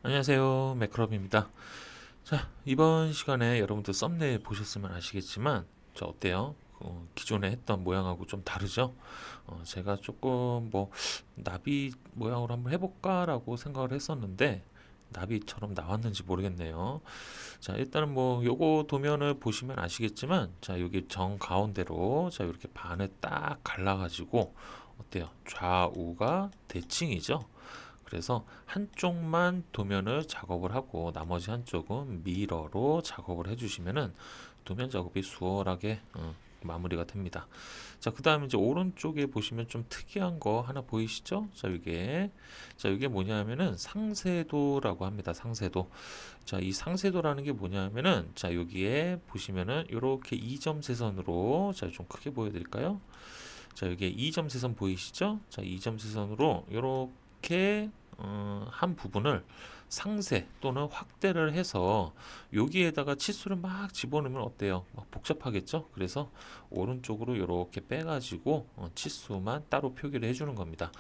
안녕하세요, 매크럽입니다. 자, 이번 시간에 여러분들 썸네일 보셨으면 아시겠지만, 저 어때요? 기존에 했던 모양하고 좀 다르죠? 제가 조금 나비 모양으로 한번 해볼까라고 생각을 했었는데, 나비처럼 나왔는지 모르겠네요. 자, 일단은 요거 도면을 보시면 아시겠지만, 자, 여기 정 가운데로, 자, 이렇게 반을 딱 갈라가지고, 어때요? 좌우가 대칭이죠? 그래서 한쪽만 도면을 작업을 하고 나머지 한쪽은 미러로 작업을 해주시면은 도면 작업이 수월하게 마무리가 됩니다. 자, 그 다음에 이제 오른쪽에 보시면 좀 특이한 거 하나 보이시죠? 자, 이게 뭐냐면은 상세도라고 합니다. 상세도. 자, 이 상세도라는 게 뭐냐면은, 자, 여기에 보시면은 이렇게 이점 세선으로, 자, 좀 크게 보여드릴까요? 자, 여기에 이점 세선 보이시죠? 자, 이점 세선으로 이렇게 한 부분을 상세 또는 확대를 해서 여기에다가 치수를 막 집어넣으면 어때요? 막 복잡하겠죠? 그래서 오른쪽으로 이렇게 빼가지고 치수만 따로 표기를 해주는 겁니다.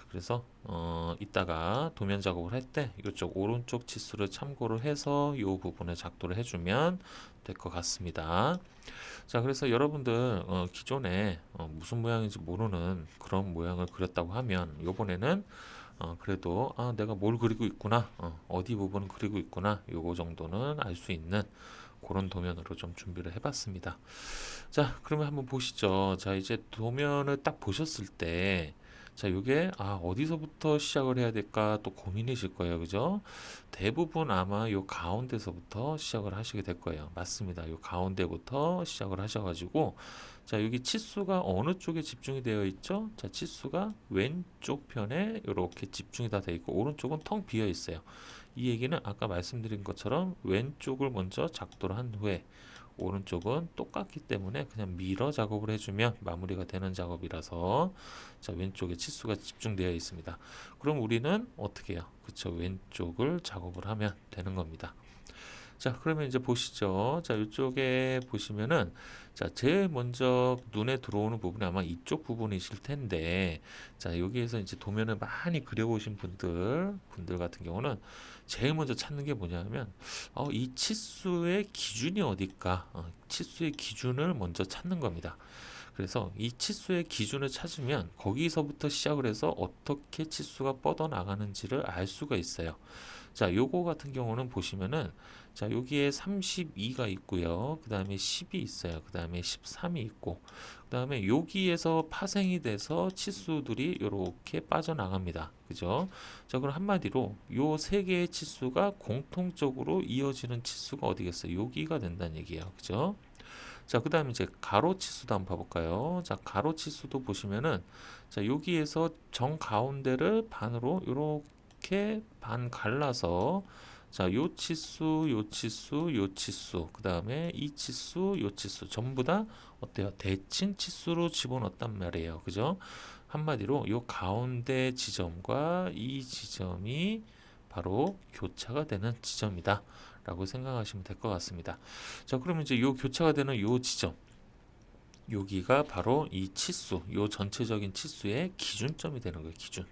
그래서 이따가 도면 작업을 할 때 이쪽 오른쪽 치수를 참고를 해서 이 부분을 작도를 해주면 될 것 같습니다. 자, 그래서 여러분들 기존에 무슨 모양인지 모르는 그런 모양을 그렸다고 하면 이번에는 그래도 내가 뭘 그리고 있구나, 어디 부분을 그리고 있구나, 요거 정도는 알 수 있는 그런 도면으로 좀 준비를 해봤습니다. 자, 그러면 한번 보시죠. 자, 이제 도면을 딱 보셨을 때, 자, 요게 어디서부터 시작을 해야 될까 또 고민이실 거예요, 그죠? 대부분 아마 요 가운데서부터 시작을 하시게 될 거예요. 맞습니다. 요 가운데부터 시작을 하셔가지고, 자, 여기 치수가 어느 쪽에 집중이 되어 있죠? 자, 치수가 왼쪽 편에 이렇게 집중이 다 되어 있고 오른쪽은 텅 비어 있어요. 이 얘기는 아까 말씀드린 것처럼 왼쪽을 먼저 작도를 한 후에 오른쪽은 똑같기 때문에 그냥 미러 작업을 해주면 마무리가 되는 작업이라서, 자, 왼쪽에 치수가 집중되어 있습니다. 그럼 우리는 어떻게 해요? 그쵸, 왼쪽을 작업을 하면 되는 겁니다. 자, 그러면 이제 보시죠. 자, 이쪽에 보시면은, 자, 제일 먼저 눈에 들어오는 부분이 아마 이쪽 부분이실 텐데, 자, 여기에서 이제 도면을 많이 그려보신 분들 같은 경우는 제일 먼저 찾는 게 뭐냐면, 이 치수의 기준이 어딜까? 치수의 기준을 먼저 찾는 겁니다. 그래서 이 치수의 기준을 찾으면 거기서부터 시작을 해서 어떻게 치수가 뻗어나가는지를 알 수가 있어요. 자, 요거 같은 경우는 보시면은, 자, 여기에 32가 있고요. 그 다음에 10이 있어요. 그 다음에 13이 있고, 그 다음에 여기에서 파생이 돼서 치수들이 이렇게 빠져나갑니다. 그죠? 자, 그럼 한마디로 요 세 개의 치수가 공통적으로 이어지는 치수가 어디겠어요? 여기가 된다는 얘기예요. 그죠? 자, 그 다음에 이제 가로 치수도 한번 봐볼까요? 자, 가로 치수도 보시면은, 자, 여기에서 정 가운데를 반으로 이렇게 반 갈라서, 자, 요 치수, 요 치수, 요 치수, 그 다음에 이 치수, 요 치수, 전부 다 어때요? 대칭 치수로 집어넣었단 말이에요. 그죠? 한마디로 요 가운데 지점과 이 지점이 바로 교차가 되는 지점이다 라고 생각하시면 될 것 같습니다. 자, 그러면 이제 요 교차가 되는 요 지점, 여기가 바로 이 치수, 요 전체적인 치수의 기준점이 되는 거예요. 기준.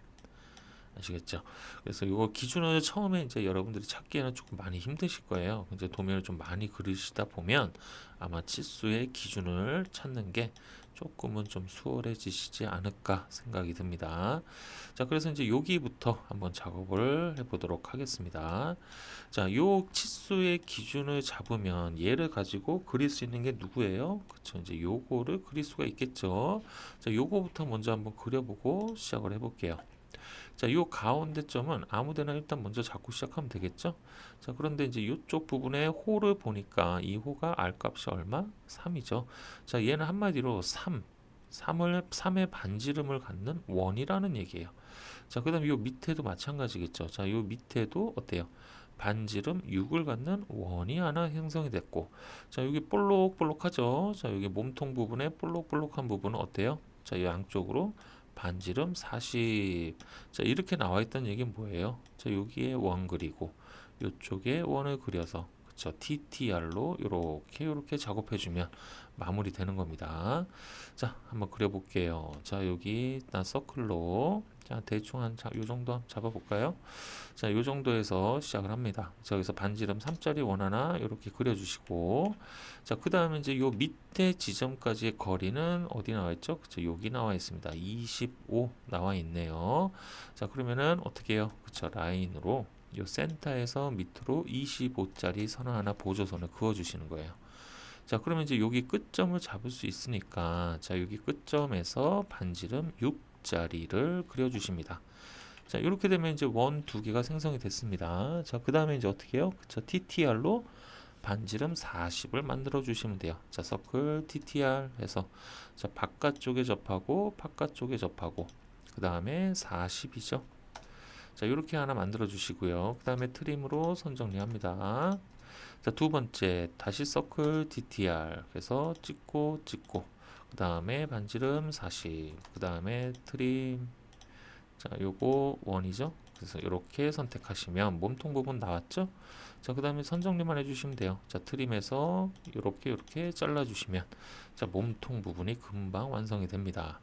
아시겠죠? 그래서 이거 기준을 처음에 이제 여러분들이 찾기에는 조금 많이 힘드실 거예요. 이제 도면을 좀 많이 그리시다 보면 아마 치수의 기준을 찾는 게 조금은 좀 수월해지시지 않을까 생각이 듭니다. 자, 그래서 이제 여기부터 한번 작업을 해보도록 하겠습니다. 자, 요 치수의 기준을 잡으면 얘를 가지고 그릴 수 있는 게 누구예요? 그쵸, 이제 요거를 그릴 수가 있겠죠. 자, 요거부터 먼저 한번 그려보고 시작을 해볼게요. 자, 요 가운데 점은 아무데나 일단 먼저 잡고 시작하면 되겠죠? 자, 그런데 이제 이쪽 부분에 호를 보니까 이 호가 R 값이 얼마? 3이죠. 자, 얘는 한마디로 3의 반지름을 갖는 원이라는 얘기예요. 자, 그 다음에 요 밑에도 마찬가지겠죠. 자, 요 밑에도 어때요? 반지름 6을 갖는 원이 하나 형성이 됐고, 자, 여기 볼록볼록하죠. 자, 여기 몸통 부분에 볼록볼록한 부분은 어때요? 자, 이 양쪽으로 반지름 40. 자, 이렇게 나와 있다는 얘기는 뭐예요? 자, 여기에 원 그리고 이쪽에 원을 그려서, 그쵸, TTR로 이렇게 작업해주면 마무리 되는 겁니다. 자, 한번 그려볼게요. 자, 여기 일단 서클로, 자, 대충 요 정도 잡아볼까요? 자, 요 정도에서 시작을 합니다. 자, 여기서 반지름 3짜리 원 하나 이렇게 그려주시고, 자, 그 다음에 이제 요 밑에 지점까지의 거리는 어디 나와 있죠? 그쵸, 여기 나와 있습니다. 25 나와 있네요. 자, 그러면은 어떻게 해요? 그쵸, 라인으로 요 센터에서 밑으로 25짜리 선 하나 보조선을 그어주시는 거예요. 자, 그러면 이제 여기 끝점을 잡을 수 있으니까, 자, 여기 끝점에서 반지름 6짜리를 그려주십니다. 자, 이렇게 되면 이제 원 두 개가 생성이 됐습니다. 자, 그 다음에 이제 어떻게 해요? 그쵸, TTR로 반지름 40을 만들어 주시면 돼요. 자, 서클 TTR 해서, 자, 바깥쪽에 접하고, 바깥쪽에 접하고, 그 다음에 40이죠. 자, 이렇게 하나 만들어 주시고요. 그 다음에 트림으로 선 정리합니다. 자, 두 번째, 다시 서클 DTR. 그래서 찍고, 그 다음에 반지름 40. 그 다음에 트림. 자, 요거 원이죠. 그래서 이렇게 선택하시면 몸통 부분 나왔죠? 자, 그 다음에 선 정리만 해주시면 돼요. 자, 트림에서 이렇게 잘라주시면, 자, 몸통 부분이 금방 완성이 됩니다.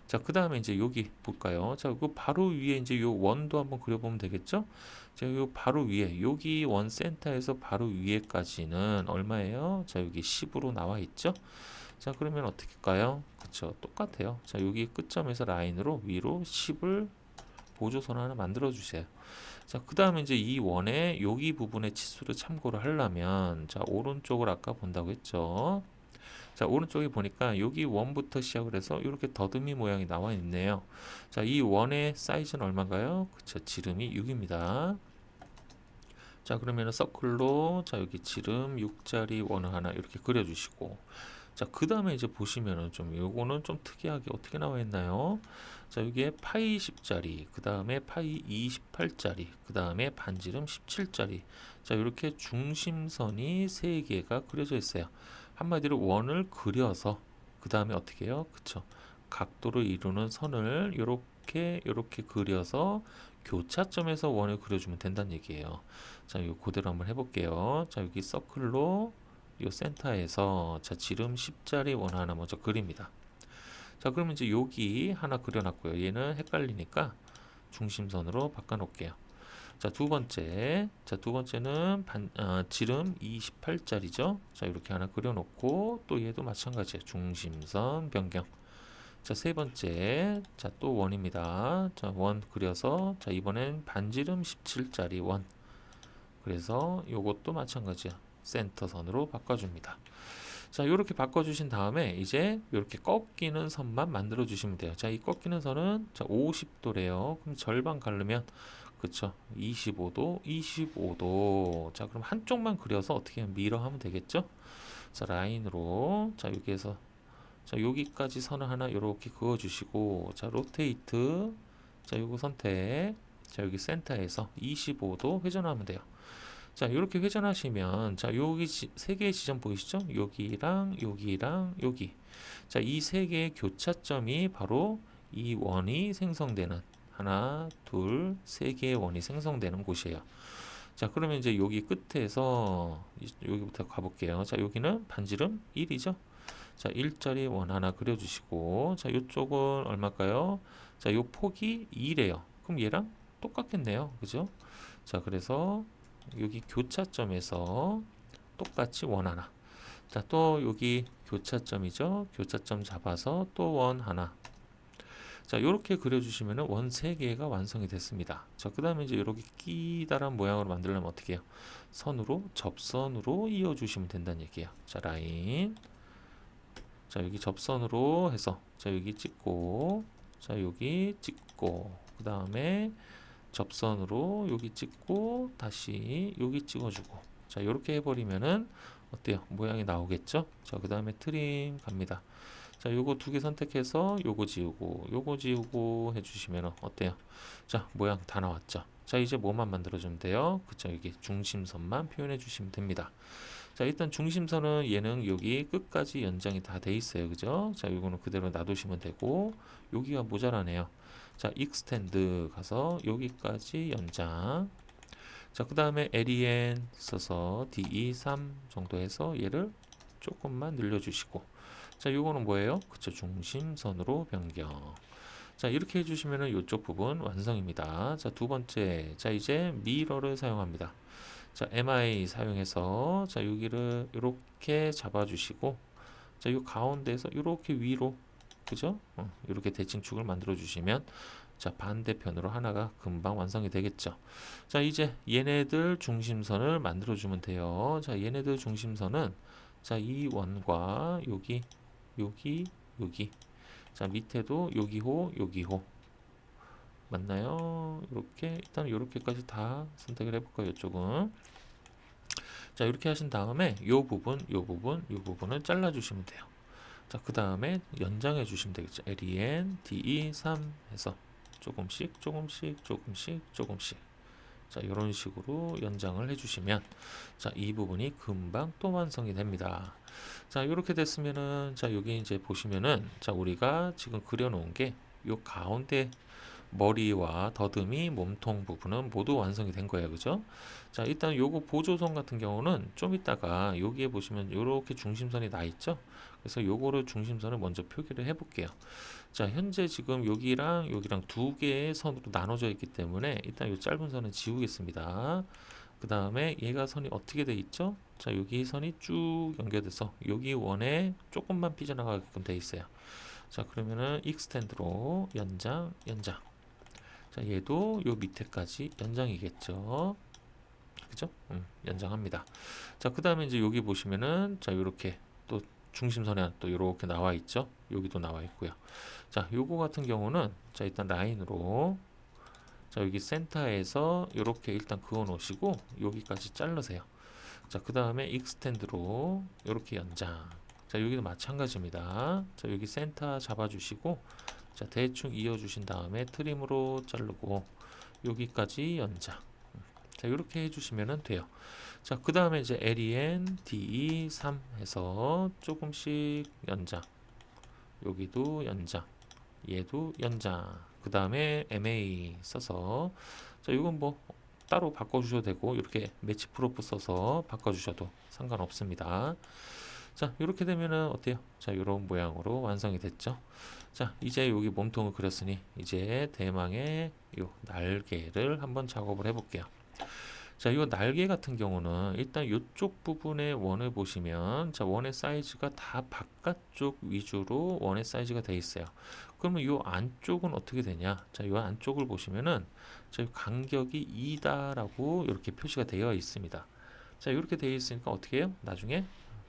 자, 그 다음에 이제 여기 볼까요? 자, 그 바로 위에 이제 요 원도 한번 그려보면 되겠죠? 자, 요 바로 위에, 여기 원 센터에서 바로 위에까지는 얼마예요? 자, 여기 10으로 나와 있죠? 자, 그러면 어떻게 할까요? 그쵸, 똑같아요. 자, 여기 끝점에서 라인으로 위로 10을 보조선 하나 만들어 주세요. 자, 그 다음에 이제 이 원의 여기 부분의 치수를 참고를 하려면, 자, 오른쪽을 아까 본다고 했죠? 자, 오른쪽에 보니까 여기 원부터 시작을 해서 이렇게 더듬이 모양이 나와 있네요. 자, 이 원의 사이즈는 얼마인가요? 그쵸, 지름이 6입니다. 자, 그러면은 서클로, 자, 여기 지름 6짜리 원을 하나 이렇게 그려주시고, 자, 그 다음에 이제 보시면은 좀 요거는 좀 특이하게 어떻게 나와 있나요? 자, 여기에 파이 10짜리, 그 다음에 파이 28짜리, 그 다음에 반지름 17짜리. 자, 이렇게 중심선이 3개가 그려져 있어요. 한마디로 원을 그려서 그 다음에 어떻게 해요? 그쵸? 각도를 이루는 선을 요렇게 그려서 교차점에서 원을 그려주면 된다는 얘기예요. 자, 요 그대로 한번 해볼게요. 자, 여기 서클로 요 센터에서, 자, 지름 10짜리 원 하나 먼저 그립니다. 자, 그러면 이제 여기 하나 그려놨고요. 얘는 헷갈리니까 중심선으로 바꿔놓을게요. 자, 두 번째는 지름 28짜리죠. 자, 이렇게 하나 그려놓고, 또 얘도 마찬가지예요. 중심선 변경. 자, 세 번째, 자, 또 원입니다. 자, 원 그려서, 자, 이번엔 반지름 17짜리 원. 그래서 요것도 마찬가지야. 센터선으로 바꿔줍니다. 자, 이렇게 바꿔주신 다음에 이제 이렇게 꺾이는 선만 만들어 주시면 돼요. 자, 이 꺾이는 선은, 자, 50도래요. 그럼 절반 가르면, 그쵸, 25도, 25도. 자, 그럼 한쪽만 그려서 어떻게 밀어 하면 되겠죠? 자, 라인으로, 자, 여기에서, 자, 여기까지 선을 하나 이렇게 그어 주시고, 자, 로테이트, 자, 요거 선택, 자, 여기 센터에서 25도 회전하면 돼요. 자, 이렇게 회전하시면, 자, 여기 세 개의 지점 보이시죠? 여기랑 여기랑 여기. 자, 이 세 개의 교차점이 바로 이 원이 생성되는, 하나, 둘, 세 개의 원이 생성되는 곳이에요. 자, 그러면 이제 여기 끝에서 여기부터 가볼게요. 자, 여기는 반지름 1이죠? 자, 1짜리 원 하나 그려주시고, 자, 이쪽은 얼마일까요? 자, 요 폭이 2래요. 그럼 얘랑 똑같겠네요. 그죠? 자, 그래서 여기 교차점에서 똑같이 원 하나. 자, 또 여기 교차점이죠. 교차점 잡아서 또 원 하나. 자, 이렇게 그려주시면 원 3개가 완성이 됐습니다. 자, 그 다음에 이제 이렇게 끼다란 모양으로 만들려면 어떻게 해요? 선으로, 접선으로 이어주시면 된다는 얘기예요. 자, 라인. 자, 여기 접선으로 해서, 자, 여기 찍고, 자, 여기 찍고, 그 다음에 접선으로 여기 찍고 다시 여기 찍어주고, 자, 이렇게 해버리면은 어때요? 모양이 나오겠죠? 자, 그 다음에 트림 갑니다. 자, 요거 두 개 선택해서 요거 지우고 해주시면 어때요? 자, 모양 다 나왔죠? 자, 이제 뭐만 만들어주면 돼요? 그쵸? 여기 중심선만 표현해 주시면 됩니다. 자, 일단 중심선은 얘는 여기 끝까지 연장이 다 돼 있어요. 그죠? 자, 요거는 그대로 놔두시면 되고, 여기가 모자라네요. 자, 익스텐드 가서 여기까지 연장. 자, 그 다음에 len 써서 de3 정도 해서 얘를 조금만 늘려주시고, 자, 요거는 뭐예요? 그쵸, 중심선으로 변경. 자, 이렇게 해주시면은 이쪽 부분 완성입니다. 자, 두 번째. 자, 이제 미러를 사용합니다. 자, MI 사용해서 자, 여기를 이렇게 잡아주시고 자, 이 가운데에서 이렇게 위로 그죠? 이렇게 대칭축을 만들어 주시면 자, 반대편으로 하나가 금방 완성이 되겠죠. 자, 이제 얘네들 중심선을 만들어 주면 돼요. 자, 얘네들 중심선은 자, 이 원과 여기 여기 자, 밑에도 여기호 여기호 맞나요? 이렇게 일단 이렇게까지 다 선택을 해볼까요? 이쪽은 자, 이렇게 하신 다음에 요 부분을 잘라 주시면 돼요. 자, 그 다음에 연장해 주시면 되겠죠. LEN, DE 3 해서 조금씩 자, 이런 식으로 연장을 해주시면 자, 이 부분이 금방 또 완성이 됩니다. 자, 이렇게 됐으면은 자, 여기 이제 보시면은 자, 우리가 지금 그려놓은 게 요 가운데 머리와 더듬이 몸통 부분은 모두 완성이 된 거예요. 그죠? 자, 일단 요거 보조선 같은 경우는 좀 이따가 여기에 보시면 요렇게 중심선이 나 있죠? 그래서 요거를 중심선을 먼저 표기를 해 볼게요. 자, 현재 지금 여기랑 여기랑 두 개의 선으로 나눠져 있기 때문에 일단 요 짧은 선은 지우겠습니다. 그 다음에 얘가 선이 어떻게 돼 있죠? 자, 여기 선이 쭉 연결돼서 여기 원에 조금만 삐져나가게끔 돼 있어요. 자, 그러면은 익스텐드로 연장. 자, 얘도 요 밑에까지 연장이겠죠. 그죠? 연장합니다. 자, 그 다음에 이제 여기 보시면은 자, 요렇게 또 중심선에 또 요렇게 나와 있죠. 여기도 나와 있고요. 자, 요거 같은 경우는 자, 일단 라인으로 자, 여기 센터에서 요렇게 일단 그어 놓으시고 여기까지 자르세요. 자, 그 다음에 익스텐드로 요렇게 연장. 자, 여기도 마찬가지입니다. 자, 여기 센터 잡아주시고 자, 대충 이어주신 다음에 트림으로 자르고 여기까지 연장. 자, 이렇게 해주시면 돼요. 자, 그 다음에 이제 LEN, DE 3 해서 조금씩 연장. 여기도 연장. 얘도 연장. 그 다음에 MA 써서 자, 이건 뭐 따로 바꿔주셔도 되고 이렇게 매치 프로프 써서 바꿔주셔도 상관없습니다. 자, 이렇게 되면은 어때요? 자, 이런 모양으로 완성이 됐죠. 자, 이제 여기 몸통을 그렸으니 이제 대망의 요 날개를 한번 작업을 해볼게요. 자, 이 날개 같은 경우는 일단 이쪽 부분의 원을 보시면 자, 원의 사이즈가 다 바깥쪽 위주로 원의 사이즈가 되어 있어요. 그러면 이 안쪽은 어떻게 되냐? 자, 이 안쪽을 보시면은 자, 간격이 2다라고 이렇게 표시가 되어 있습니다. 자, 이렇게 되어 있으니까 어떻게 해요? 나중에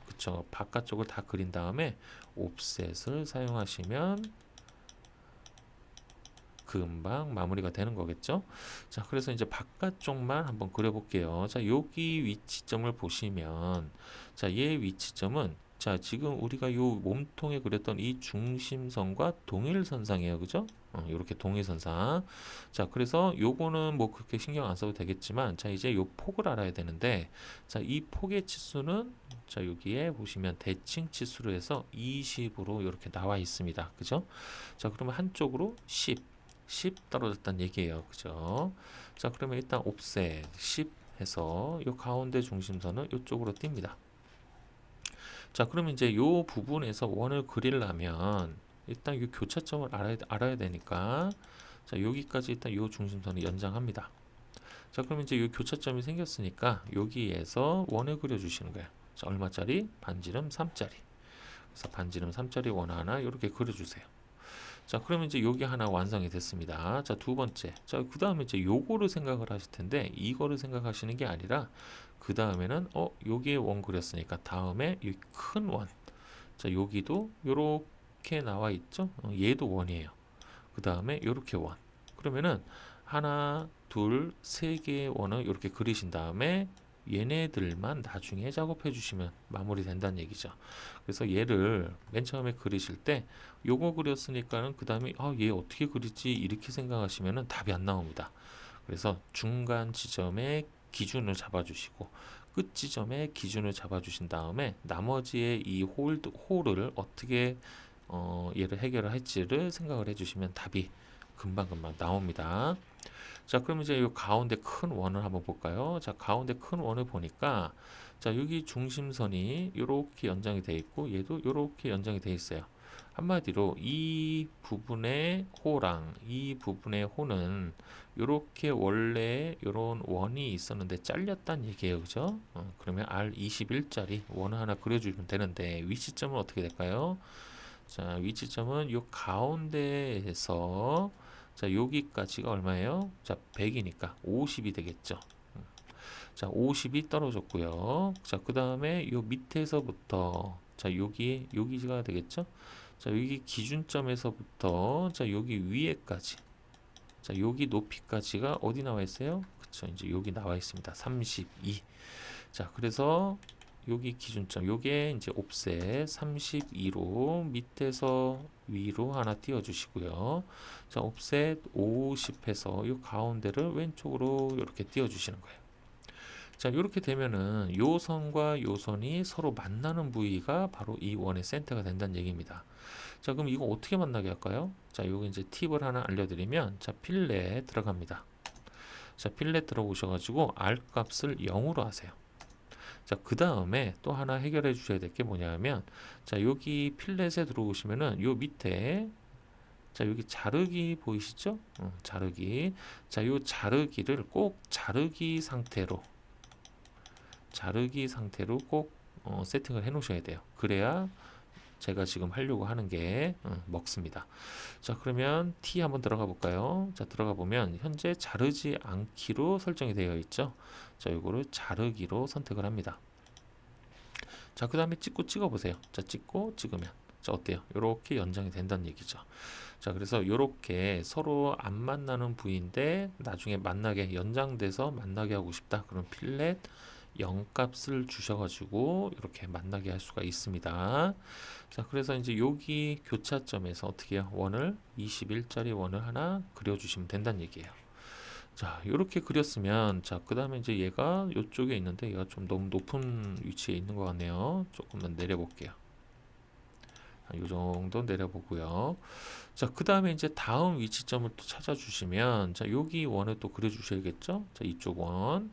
그쵸, 바깥쪽을 다 그린 다음에 옵셋을 사용하시면 금방 마무리가 되는 거겠죠. 자, 그래서 이제 바깥쪽만 한번 그려볼게요. 자, 여기 위치점을 보시면 자, 얘 위치점은 자, 지금 우리가 요 몸통에 그렸던 이 중심선과 동일선상이에요. 그죠? 이렇게 동일선상. 자, 그래서 요거는 뭐 그렇게 신경 안 써도 되겠지만 자, 이제 요 폭을 알아야 되는데 자, 이 폭의 치수는 자, 여기에 보시면 대칭 치수로 해서 20으로 이렇게 나와 있습니다. 그죠? 자, 그러면 한쪽으로 10 떨어졌다는 얘기예요. 그죠? 자, 그러면 일단 옵셋 10 해서 요 가운데 중심선을 이쪽으로 띕니다. 자, 그러면 이제 요 부분에서 원을 그리려면 일단 요 교차점을 알아야 되니까 자, 여기까지 일단 요 중심선을 연장합니다. 자, 그러면 이제 요 교차점이 생겼으니까 여기에서 원을 그려 주시는 거예요. 자, 얼마짜리? 반지름 3짜리. 그래서 반지름 3짜리 원 하나 이렇게 그려 주세요. 자, 그러면 이제 여기 하나 완성이 됐습니다. 자, 두 번째. 자, 그 다음에 이제 요거를 생각을 하실 텐데, 이거를 생각하시는 게 아니라, 그 다음에는, 여기에 원 그렸으니까, 다음에 이 큰 원. 자, 여기도 요렇게 나와 있죠? 얘도 원이에요. 그 다음에 요렇게 원. 그러면은, 하나, 둘, 세 개의 원을 이렇게 그리신 다음에, 얘네들만 나중에 작업해 주시면 마무리 된다는 얘기죠. 그래서 얘를 맨 처음에 그리실 때 요거 그렸으니까는 그 다음에 얘 어떻게 그리지 이렇게 생각하시면은 답이 안 나옵니다. 그래서 중간 지점에 기준을 잡아 주시고 끝 지점에 기준을 잡아 주신 다음에 나머지의 이 홀을 어떻게 얘를 해결을 할지를 생각을 해 주시면 답이 금방금방 나옵니다. 자, 그럼 이제 이 가운데 큰 원을 한번 볼까요? 자, 가운데 큰 원을 보니까 자, 여기 중심선이 이렇게 연장이 되어 있고 얘도 이렇게 연장이 되어 있어요. 한마디로 이 부분의 호랑 이 부분의 호는 요렇게 원래 요런 원이 있었는데 잘렸단 얘기예요. 그죠? 그러면 R21짜리 원을 하나 그려주면 되는데 위치점은 어떻게 될까요? 자, 위치점은 요 가운데에서 자, 여기까지가 얼마예요? 자, 100이니까 50이 되겠죠. 자, 50이 떨어졌고요. 자, 그 다음에 요 밑에서부터 자, 여기가 되겠죠? 자, 여기 기준점에서부터 자, 여기 위에까지 자, 여기 높이까지가 어디 나와 있어요? 그쵸, 이제 여기 나와 있습니다. 32. 자, 그래서 여기 기준점, 요게 이제 옵셋 32로 밑에서 위로 하나 띄워 주시고요. 자, 옵셋 50 해서 요 가운데를 왼쪽으로 이렇게 띄워 주시는 거예요. 자, 이렇게 되면은 요 선과 요 선이 서로 만나는 부위가 바로 이 원의 센터가 된다는 얘기입니다. 자, 그럼 이거 어떻게 만나게 할까요? 자, 요거 이제 팁을 하나 알려드리면, 자, 필렛 들어갑니다. 자, 필렛 들어오셔가지고 R 값을 0으로 하세요. 자, 그 다음에 또 하나 해결해 주셔야 될 게 뭐냐면, 자, 여기 필렛에 들어오시면은 요 밑에 자, 여기 자르기 보이시죠? 자르기. 자, 요 자르기를 꼭 자르기 상태로 꼭 세팅을 해 놓으셔야 돼요. 그래야 제가 지금 하려고 하는 게 먹습니다. 자, 그러면 T 한번 들어가 볼까요? 자, 들어가 보면 현재 자르지 않기로 설정이 되어 있죠. 자, 요거를 자르기로 선택을 합니다. 자, 그 다음에 찍어 보세요. 자, 찍으면 자, 어때요? 요렇게 연장이 된다는 얘기죠. 자, 그래서 요렇게 서로 안 만나는 부위인데 나중에 만나게 연장돼서 만나게 하고 싶다. 그럼 필렛 0 값을 주셔가지고 이렇게 만나게 할 수가 있습니다. 자, 그래서 이제 여기 교차점에서 어떻게 해요? 원을 21짜리 원을 하나 그려주시면 된다는 얘기예요. 자, 이렇게 그렸으면 자, 그 다음에 이제 얘가 이쪽에 있는데 얘가 좀 너무 높은 위치에 있는 것 같네요. 조금만 내려볼게요. 이 정도 내려보고요. 자, 그 다음에 이제 다음 위치점을 또 찾아주시면 자, 여기 원을 또 그려주셔야겠죠? 자, 이쪽 원.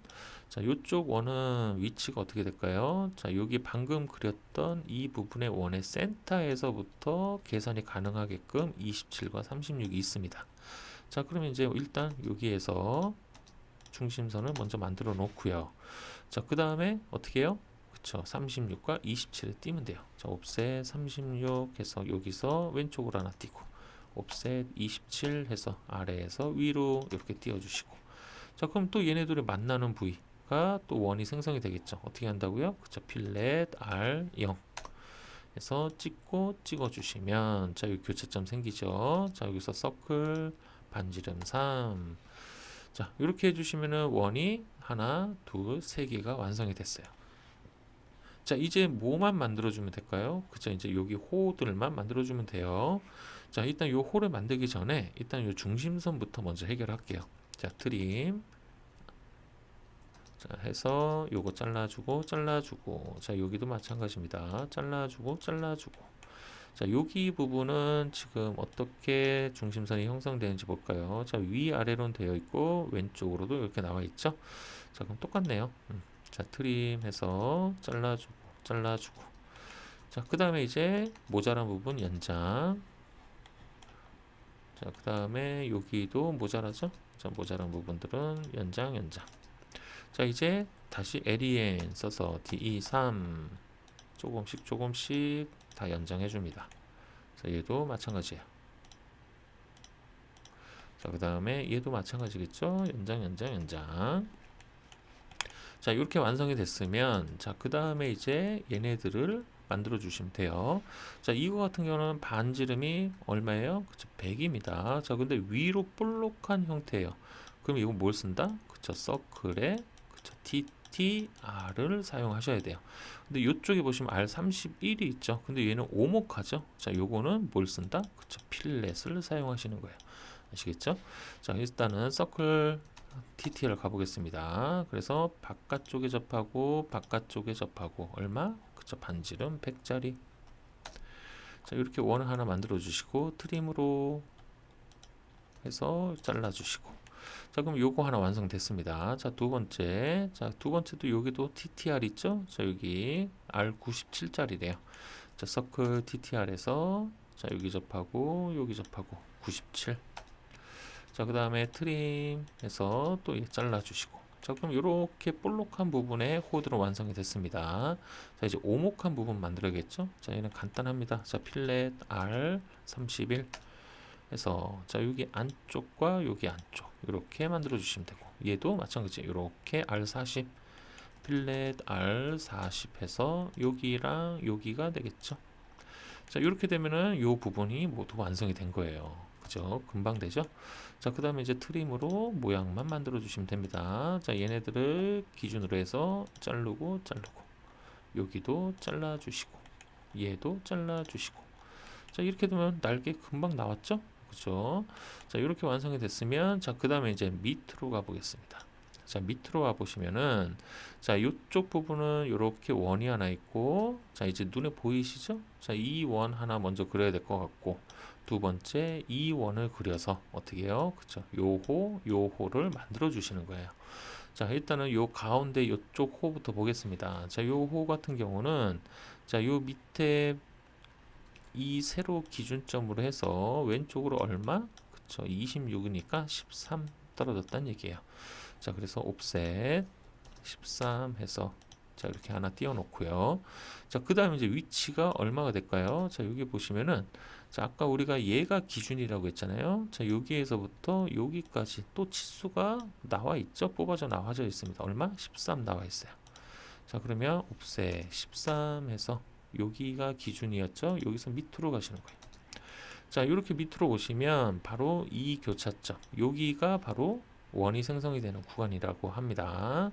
자, 이쪽 원은 위치가 어떻게 될까요? 자, 여기 방금 그렸던 이 부분의 원의 센터에서부터 계산이 가능하게끔 27과 36이 있습니다. 자, 그러면 이제 일단 여기에서 중심선을 먼저 만들어 놓고요. 자, 그 다음에 어떻게 해요? 그쵸, 36과 27을 띄면 돼요. 자, 옵셋 36 해서 여기서 왼쪽으로 하나 띄고 옵셋 27 해서 아래에서 위로 이렇게 띄워주시고 자, 그럼 또 얘네들이 만나는 부위가 또 원이 생성이 되겠죠. 어떻게 한다고요? 그쵸, 필렛 R0 해서 찍어주시면 자, 여기 교차점 생기죠. 자, 여기서 서클 반지름 3 자, 이렇게 해주시면은 원이 하나, 둘, 세 개가 완성이 됐어요. 자, 이제 뭐만 만들어주면 될까요? 그쵸, 이제 여기 호들만 만들어주면 돼요. 자, 일단 요 호를 만들기 전에 일단 요 중심선부터 먼저 해결할게요. 자, 트림. 자, 해서 요거 잘라주고, 자, 여기도 마찬가지입니다. 잘라주고. 자, 여기 부분은 지금 어떻게 중심선이 형성되는지 볼까요? 자, 위아래로 되어 있고, 왼쪽으로도 이렇게 나와 있죠? 자, 그럼 똑같네요. 자, 트림해서 잘라주고. 자, 그 다음에 이제 모자란 부분 연장. 자, 그 다음에 여기도 모자라죠? 자, 모자란 부분들은 연장. 자, 이제 다시 LEN 써서 DE3 조금씩 다 연장해 줍니다. 자, 얘도 마찬가지예요. 자, 그 다음에 얘도 마찬가지겠죠? 연장. 자, 이렇게 완성이 됐으면 자, 그 다음에 이제 얘네들을 만들어 주시면 돼요. 자, 이거 같은 경우는 반지름이 얼마예요? 그쵸, 100입니다. 자, 근데 위로 볼록한 형태예요. 그럼 이거 뭘 쓴다? 그쵸, 서클에 그쵸, TTR을 사용하셔야 돼요. 근데 이쪽에 보시면 R31이 있죠. 근데 얘는 오목하죠. 자, 요거는 뭘 쓴다? 그쵸, 필렛을 사용하시는 거예요. 아시겠죠? 자, 일단은 서클 TTL 가보겠습니다. 그래서 바깥쪽에 접하고 얼마? 그쵸, 반지름 100짜리. 자, 이렇게 원을 하나 만들어 주시고 트림으로 해서 잘라 주시고 자, 그럼 요거 하나 완성됐습니다. 자, 두 번째도 여기도 TTR 있죠? 자, 여기 R97짜리래요. 자, 서클 TTR에서 자, 여기 접하고 여기 접하고 97. 자, 그 다음에 트림해서 또 잘라주시고. 자, 그럼 이렇게 볼록한 부분에 호드로 완성이 됐습니다. 자, 이제 오목한 부분 만들어야겠죠? 자, 얘는 간단합니다. 자, 필렛 R 31 해서 자, 여기 안쪽과 여기 안쪽 이렇게 만들어 주시면 되고, 얘도 마찬가지 이렇게 R40 필렛 R40 해서 여기랑 여기가 되겠죠? 자, 이렇게 되면은 요 부분이 모두 완성이 된 거예요. 그죠? 금방 되죠? 자, 그 다음에 이제 트림으로 모양만 만들어 주시면 됩니다. 자, 얘네들을 기준으로 해서 자르고 여기도 잘라 주시고 얘도 잘라 주시고. 자, 이렇게 되면 날개 금방 나왔죠? 그죠? 자, 이렇게 완성이 됐으면 자, 그 다음에 이제 밑으로 가 보겠습니다. 자, 밑으로 와 보시면은 자, 이쪽 부분은 이렇게 원이 하나 있고, 자, 이제 눈에 보이시죠? 자, 이 원 하나 먼저 그려야 될 것 같고, 두 번째 이 원을 그려서 어떻게 해요? 그쵸? 요호를 만들어 주시는 거예요. 자, 일단은 요 가운데 요쪽 호부터 보겠습니다. 자, 요 호 같은 경우는 자, 요 밑에 이 세로 기준점으로 해서 왼쪽으로 얼마? 그쵸? 26이니까 13 떨어졌다는 얘기예요. 자, 그래서 옵셋 13 해서 자, 이렇게 하나 띄워 놓고요. 자, 그 다음에 이제 위치가 얼마가 될까요? 자, 여기 보시면은 자, 아까 우리가 얘가 기준이라고 했잖아요. 자, 여기에서부터 여기까지 또 치수가 나와 있죠? 뽑아져 나와져 있습니다. 얼마? 13 나와 있어요. 자, 그러면 옵셋 13 해서 여기가 기준이었죠? 여기서 밑으로 가시는 거예요. 자, 이렇게 밑으로 오시면 바로 이 교차점, 여기가 바로 원이 생성이 되는 구간이라고 합니다.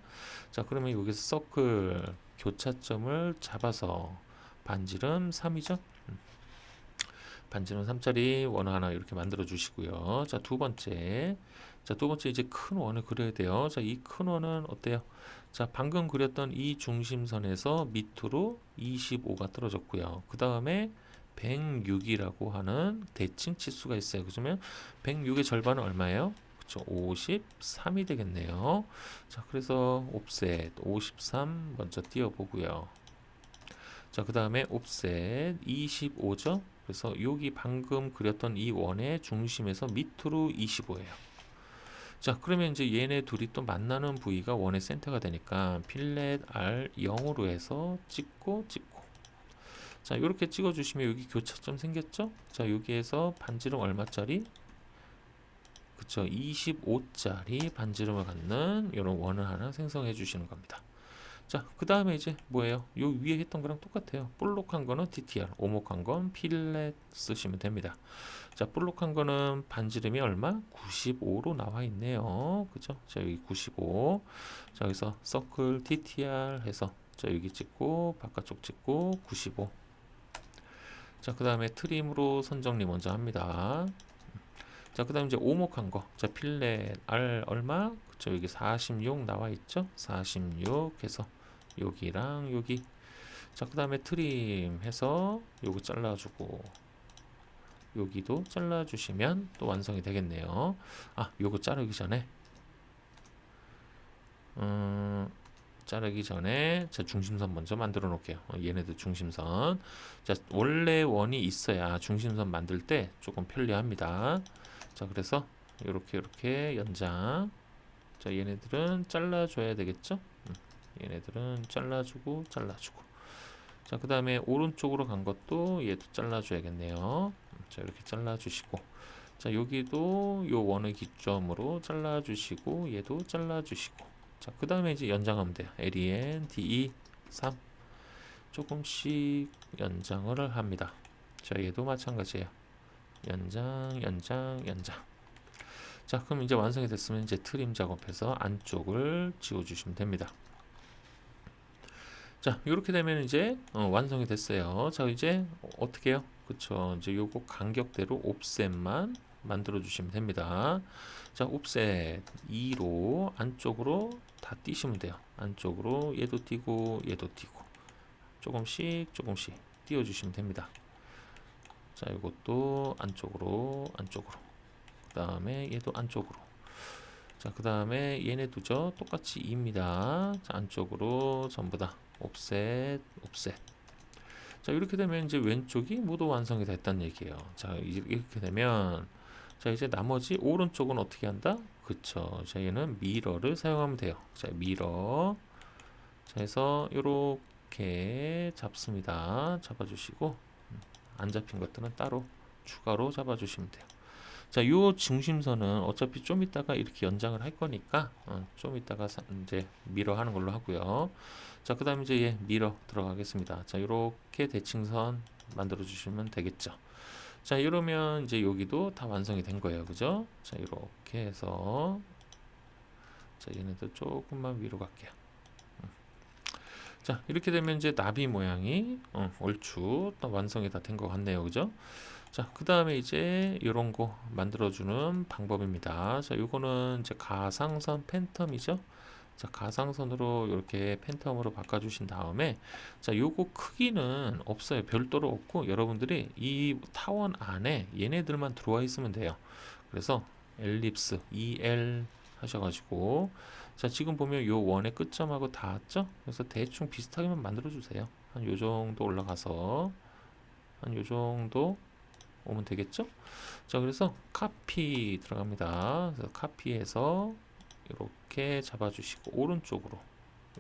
자, 그러면 여기서 서클 교차점을 잡아서 반지름 3이죠? 반지름 3짜리 원 하나 이렇게 만들어 주시고요. 자, 두 번째 이제 큰 원을 그려야 돼요. 자, 이 큰 원은 어때요? 자, 방금 그렸던 이 중심선에서 밑으로 25가 떨어졌고요. 그 다음에 106이라고 하는 대칭 치수가 있어요. 그러면 106의 절반은 얼마예요? 그쵸, 53이 되겠네요. 자, 그래서 옵셋 53 먼저 띄워보고요. 자, 그 다음에 옵셋 25죠? 그래서 여기 방금 그렸던 이 원의 중심에서 밑으로 25예요. 자, 그러면 이제 얘네 둘이 또 만나는 부위가 원의 센터가 되니까 필렛 R 0으로 해서 찍고 자, 이렇게 찍어주시면 여기 교차점 생겼죠? 자, 여기에서 반지름 얼마짜리? 그쵸, 25짜리 반지름을 갖는 이런 원을 하나 생성해 주시는 겁니다. 자, 그 다음에 이제 뭐예요? 요 위에 했던 거랑 똑같아요. 볼록한 거는 DTR, 오목한 건 필렛 쓰시면 됩니다. 자, 볼록한 거는 반지름이 얼마? 95로 나와 있네요. 그죠? 자, 여기 95. 자, 여기서 서클 DTR 해서 자, 여기 찍고 바깥쪽 찍고 95. 자, 그 다음에 트림으로 선정리 먼저 합니다. 자, 그 다음 이제 오목한 거. 자, 필렛 R 얼마? 그쵸, 여기 46 나와 있죠? 46 해서 여기랑 여기. 자, 그 다음에 트림 해서 요거 잘라주고 여기도 잘라주시면 또 완성이 되겠네요. 아, 요거 자르기 전에 자, 중심선 먼저 만들어 놓을게요. 얘네들 중심선. 자, 원래 원이 있어야 중심선 만들 때 조금 편리합니다. 자, 그래서 이렇게 연장. 자, 얘네들은 잘라줘야 되겠죠? 얘네들은 잘라주고. 자, 그 다음에 오른쪽으로 간 것도 얘도 잘라줘야겠네요. 자, 이렇게 잘라주시고. 자, 여기도 요 원의 기점으로 잘라주시고 얘도 잘라주시고. 자, 그 다음에 이제 연장하면 돼요. LEN, DE, 3 조금씩 연장을 합니다. 자, 얘도 마찬가지예요. 연장. 자, 그럼 이제 완성이 됐으면 이제 트림 작업해서 안쪽을 지워주시면 됩니다. 자, 이렇게 되면 이제 완성이 됐어요. 자, 이제 어떻게 해요? 그쵸, 이제 요거 간격대로 옵셋만 만들어 주시면 됩니다. 자, 옵셋 2로 안쪽으로 다 띄시면 돼요. 안쪽으로 얘도 띄고 조금씩 띄워 주시면 됩니다. 자, 이것도 안쪽으로 그 다음에 얘도 안쪽으로. 자, 그 다음에 얘네 두죠. 똑같이 2입니다. 자, 안쪽으로 전부 다 옵셋. 자, 이렇게 되면 이제 왼쪽이 모두 완성이 됐다는 얘기예요. 자, 이렇게 되면 자, 이제 나머지 오른쪽은 어떻게 한다? 그쵸. 자, 얘는 미러를 사용하면 돼요. 자, 미러. 자, 해서 요렇게 잡습니다. 잡아주시고 안 잡힌 것들은 따로 추가로 잡아주시면 돼요. 자, 요 중심선은 어차피 좀 이따가 이렇게 연장을 할 거니까 좀 이따가 이제 미러 하는 걸로 하고요. 자, 그 다음에 이제 얘 미러 들어가겠습니다. 자, 요렇게 대칭선 만들어 주시면 되겠죠. 자, 이러면 이제 여기도 다 완성이 된 거예요. 그죠? 자, 이렇게 해서 자, 얘네들 조금만 위로 갈게요. 자, 이렇게 되면 이제 나비 모양이 얼추 또 완성이 다 된 것 같네요. 그죠? 자, 그 다음에 이제 이런 거 만들어주는 방법입니다. 자, 요거는 이제 가상선 팬텀이죠. 자, 가상선으로 이렇게 팬텀으로 바꿔주신 다음에 자, 요거 크기는 없어요. 별도로 없고 여러분들이 이 타원 안에 얘네들만 들어와 있으면 돼요. 그래서 엘립스 EL 하셔가지고 자, 지금 보면 요 원의 끝점하고 닿았죠? 그래서 대충 비슷하게만 만들어 주세요. 한 요 정도 올라가서 한 요 정도 오면 되겠죠? 자, 그래서 카피 들어갑니다. 그래서 카피해서 이렇게 잡아주시고 오른쪽으로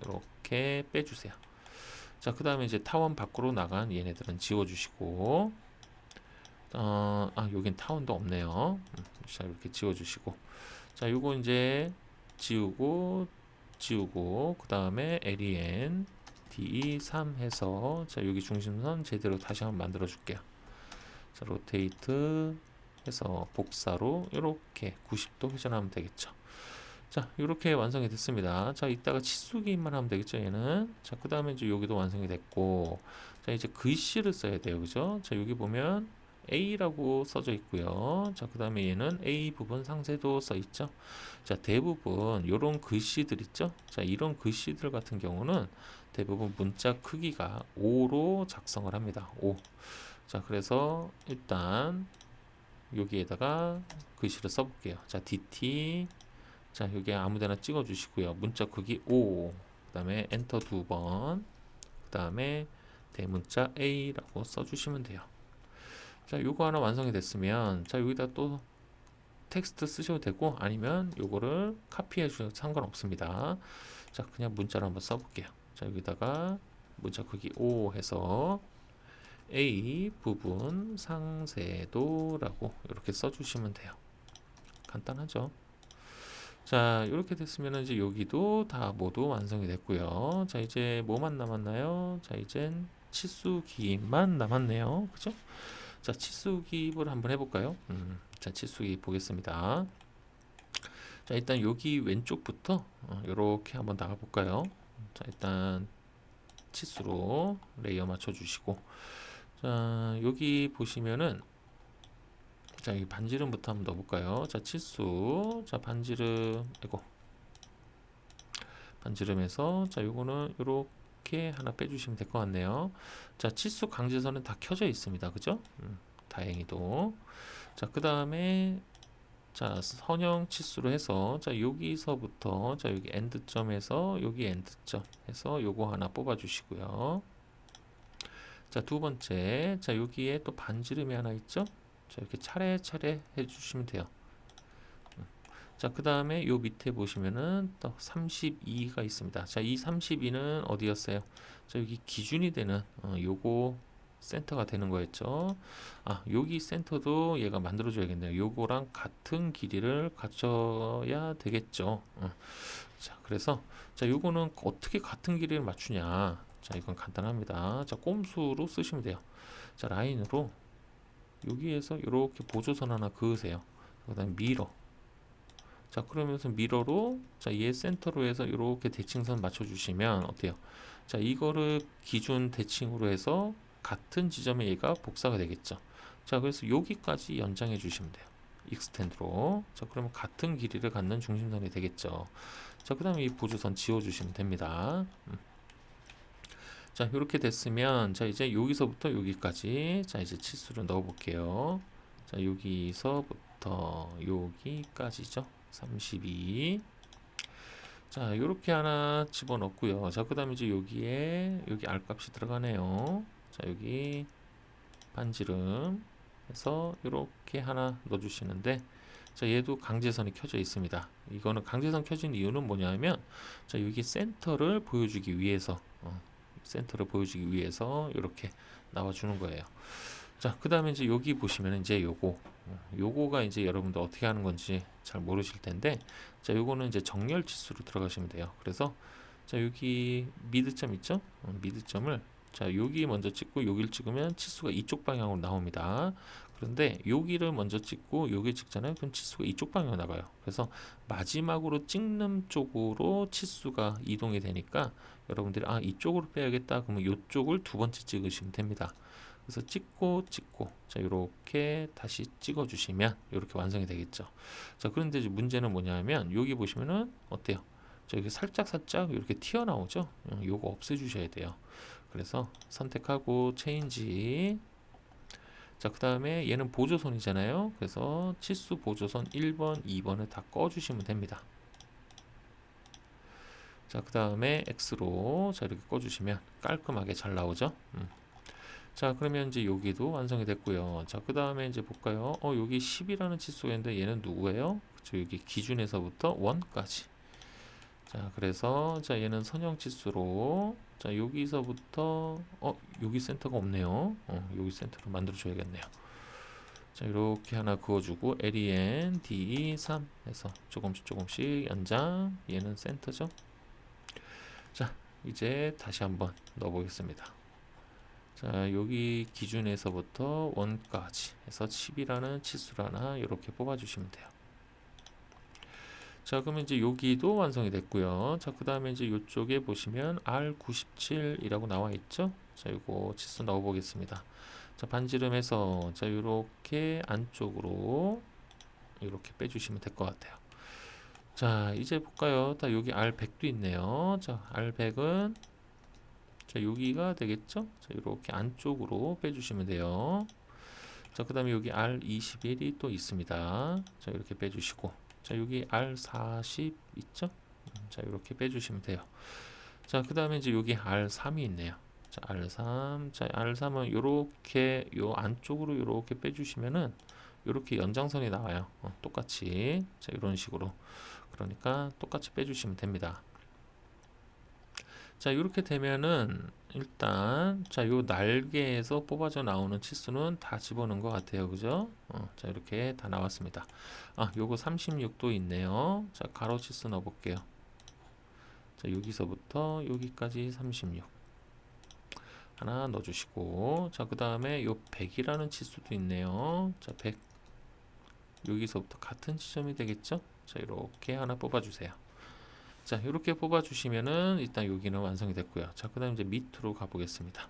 이렇게 빼주세요. 자, 그 다음에 이제 타원 밖으로 나간 얘네들은 지워주시고 여긴 타원도 없네요. 자, 이렇게 지워주시고 자, 요거 이제 지우고 그 다음에 LEN DE3 해서 자, 여기 중심선 제대로 다시 한번 만들어 줄게요. 자, 로테이트 해서 복사로 이렇게 90도 회전하면 되겠죠. 자, 이렇게 완성이 됐습니다. 자, 이따가 치수기만 하면 되겠죠, 얘는. 자, 그 다음에 이제 여기도 완성이 됐고, 자, 이제 글씨를 써야 돼요, 그죠? 자, 여기 보면 A라고 써져 있고요. 자, 그 다음에 얘는 A 부분 상세도 써 있죠. 자, 대부분 요런 글씨들 있죠. 자, 이런 글씨들 같은 경우는 대부분 문자 크기가 5로 작성을 합니다. 5. 자, 그래서 일단 여기에다가 글씨를 써볼게요. 자, DT. 자, 여기 아무데나 찍어 주시고요. 문자 크기 5. 그 다음에 엔터 2번. 그 다음에 대문자 A라고 써주시면 돼요. 자, 요거 하나 완성이 됐으면 자, 여기다 또 텍스트 쓰셔도 되고 아니면 요거를 카피해 주셔도 상관없습니다. 자, 그냥 문자로 한번 써볼게요. 자, 여기다가 문자 크기 5 해서 A 부분 상세도라고 이렇게 써주시면 돼요. 간단하죠? 자, 이렇게 됐으면 이제 여기도 다 모두 완성이 됐고요. 자, 이제 뭐만 남았나요? 자, 이젠 치수기만 남았네요. 그죠? 자, 치수기입을 한번 해볼까요? 자, 치수기입 보겠습니다. 자, 일단 여기 왼쪽부터 이렇게 한번 나가볼까요? 자, 일단 치수로 레이어 맞춰주시고 자, 여기 보시면은 자, 여기 반지름부터 한번 넣어볼까요? 자, 치수 자, 반지름 반지름에서 자, 요거는 요렇게 하나 빼주시면 될 것 같네요. 자, 치수 강제선은 다 켜져 있습니다. 그죠? 다행히도 자, 그 다음에 자, 선형 치수로 해서 자, 여기서부터 자, 여기 엔드점에서 여기 엔드점 해서 요거 하나 뽑아 주시고요. 자, 두 번째 자, 여기에 또 반지름이 하나 있죠? 자, 이렇게 차례차례 해주시면 돼요. 자, 그 다음에 요 밑에 보시면은 또 32가 있습니다. 자, 이 32는 어디였어요? 자, 여기 기준이 되는 요거 센터가 되는 거였죠. 여기 센터도 얘가 만들어 줘야겠네요. 요거랑 같은 길이를 갖춰야 되겠죠. 자, 그래서 자, 요거는 어떻게 같은 길이를 맞추냐? 자, 이건 간단합니다. 자, 꼼수로 쓰시면 돼요. 자, 라인으로 여기에서 이렇게 보조선 하나 그으세요. 그 다음에 미러. 자, 그러면서 미러로 자, 얘 센터로 해서 이렇게 대칭선 맞춰주시면 어때요? 자, 이거를 기준 대칭으로 해서 같은 지점에 얘가 복사가 되겠죠. 자, 그래서 여기까지 연장해 주시면 돼요. 익스텐드로. 자, 그러면 같은 길이를 갖는 중심선이 되겠죠. 자, 그 다음에 이 보조선 지워주시면 됩니다. 자, 이렇게 됐으면 자, 이제 여기서부터 여기까지 자, 이제 치수를 넣어 볼게요. 자, 여기서부터 여기까지죠. 32. 자, 이렇게 하나 집어넣고요. 자, 그 다음에 이제 여기에 여기 R 값이 들어가네요. 자, 여기 반지름 해서 이렇게 하나 넣어주시는데, 자, 얘도 강제선이 켜져 있습니다. 이거는 강제선 켜진 이유는 뭐냐면, 자, 여기 센터를 보여주기 위해서, 센터를 보여주기 위해서 이렇게 나와주는 거예요. 자, 그 다음에 이제 여기 보시면 이제 요거가 이제 여러분들 어떻게 하는 건지 잘 모르실 텐데, 자, 요거는 이제 정렬 치수로 들어가시면 돼요. 그래서 자, 여기 미드점 있죠? 미드점을, 자, 여기 먼저 찍고 여기를 찍으면 치수가 이쪽 방향으로 나옵니다. 그런데 여기를 먼저 찍고 여기 찍잖아요. 그럼 치수가 이쪽 방향으로 나가요. 그래서 마지막으로 찍는 쪽으로 치수가 이동이 되니까 여러분들이 이쪽으로 빼야겠다 그러면 이쪽을 두 번째 찍으시면 됩니다. 그래서 찍고 자, 이렇게 다시 찍어 주시면 이렇게 완성이 되겠죠. 자, 그런데 이제 문제는 뭐냐면 여기 보시면은 어때요? 저기 살짝 이렇게 튀어나오죠. 요거 없애주셔야 돼요. 그래서 선택하고 체인지. 자, 그 다음에 얘는 보조선이잖아요. 그래서 치수 보조선 1번, 2번을 다 꺼주시면 됩니다. 자, 그 다음에 X로 자, 이렇게 꺼주시면 깔끔하게 잘 나오죠. 자, 그러면 이제 여기도 완성이 됐고요. 자, 그 다음에 이제 볼까요? 여기 10이라는 치수가 있는데 얘는 누구예요? 그쵸, 여기 기준에서부터 1까지. 자, 그래서 자, 얘는 선형 치수로, 자, 여기서부터 여기 센터가 없네요. 여기 센터를 만들어 줘야겠네요. 자, 이렇게 하나 그어주고 LEN D3 해서 조금씩 연장. 얘는 센터죠. 자, 이제 다시 한번 넣어 보겠습니다. 자, 여기 기준에서부터 1까지 해서 10이라는 치수를 하나 이렇게 뽑아 주시면 돼요. 자, 그러면 이제 여기도 완성이 됐고요. 자, 그 다음에 이제 이쪽에 보시면 R97이라고 나와 있죠. 자, 이거 치수 넣어 보겠습니다. 자, 반지름해서 자, 이렇게 안쪽으로 이렇게 빼주시면 될 것 같아요. 자, 이제 볼까요? 다 여기 R100도 있네요. 자, R100은 자, 여기가 되겠죠? 자, 이렇게 안쪽으로 빼주시면 돼요. 자, 그 다음에 여기 R21이 또 있습니다. 자, 이렇게 빼주시고, 자, 여기 R40 있죠? 자, 이렇게 빼주시면 돼요. 자, 그 다음에 이제 여기 R3이 있네요. 자, R3. 자, R3은 요렇게 요 안쪽으로 요렇게 빼주시면은 요렇게 연장선이 나와요. 똑같이. 자, 이런 식으로. 그러니까 똑같이 빼주시면 됩니다. 자, 이렇게 되면은 일단 자, 요 날개에서 뽑아져 나오는 치수는 다 집어넣은 것 같아요. 그죠? 자, 이렇게 다 나왔습니다. 요거 36도 있네요. 자, 가로 치수 넣어 볼게요. 자, 여기서부터 여기까지 36 하나 넣어 주시고, 자, 그 다음에 요 100이라는 치수도 있네요. 자, 100 여기서부터 같은 지점이 되겠죠? 자, 이렇게 하나 뽑아 주세요. 자, 이렇게 뽑아 주시면은 일단 여기는 완성이 됐고요. 자, 그 다음 이제 밑으로 가 보겠습니다.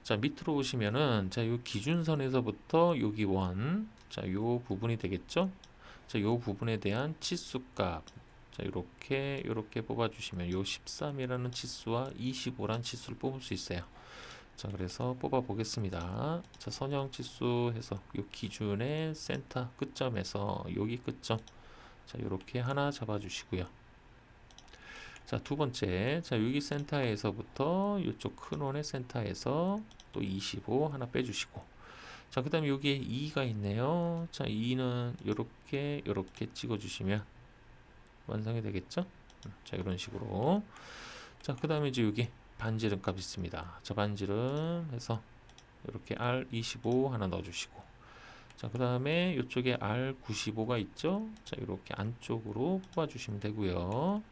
자, 밑으로 오시면은 자, 요 기준선에서부터 여기 원, 자, 요 부분이 되겠죠? 자, 요 부분에 대한 치수값, 자, 이렇게 뽑아 주시면 요 13이라는 치수와 25라는 치수를 뽑을 수 있어요. 자, 그래서 뽑아 보겠습니다. 자, 선형 치수 해서 요 기준의 센터 끝점에서 여기 끝점, 자, 이렇게 하나 잡아 주시고요. 자, 두 번째, 자, 여기 센터에서부터 이쪽 큰 원의 센터에서 또 25 하나 빼주시고, 자, 그 다음에 여기에 2가 있네요. 자, 2는 이렇게 찍어주시면 완성이 되겠죠? 자, 이런 식으로. 자, 그 다음에 이제 여기 반지름 값 있습니다. 자, 반지름 해서 이렇게 R25 하나 넣어주시고, 자, 그 다음에 이쪽에 R95가 있죠? 자, 이렇게 안쪽으로 뽑아주시면 되고요.